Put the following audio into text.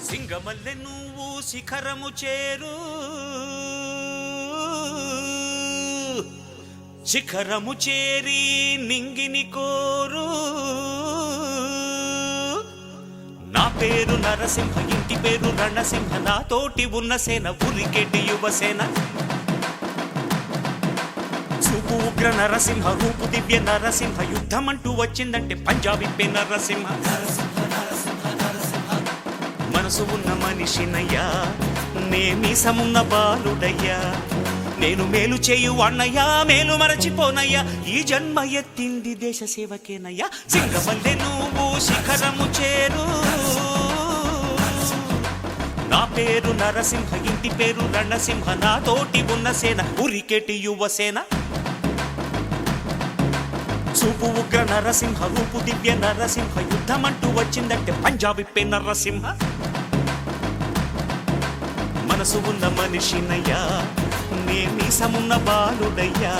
సింగమల్లె నువ్వు శిఖరము చేరు, శిఖరము చేరి నింగిని కోరు. నా పేరు నరసింహ, ఇంటి పేరు రణసింహ, నాతోటి ఉన్న సేన ఉరికెటి యువసేన. చూపు ఉగ్ర నరసింహ, రూపు దివ్య నరసింహ, యుద్ధమంటూ వచ్చిందంటే పంజాబీ నరసింహ. మనసు ఉన్న మనిషినయ్యా, నేమీసమున్న బాలుడయ్యా, నేను మేలు చేయు అన్నయ్యా, మేలు మరచిపోనయ్యా, ఈ జన్మ ఎత్తింది దేశ సేవకేనయ్యా. సింగమల్లె నువ్వు శిఖరము చేరు, నా పేరు నరసింహ, ఇంటి పేరు రణసింహ, నాతోటి ఉన్న సేన ఉరికెటి యువసేన. చూపు ఉగ్ర నరసింహ, రూపు దివ్య నరసింహ, యుద్ధమంటూ వచ్చిందంటే పంజాబీ నరసింహ. మనసు ఉన్న మనిషినయ్యా, నేమీసమున్న బాలుడయ్యా.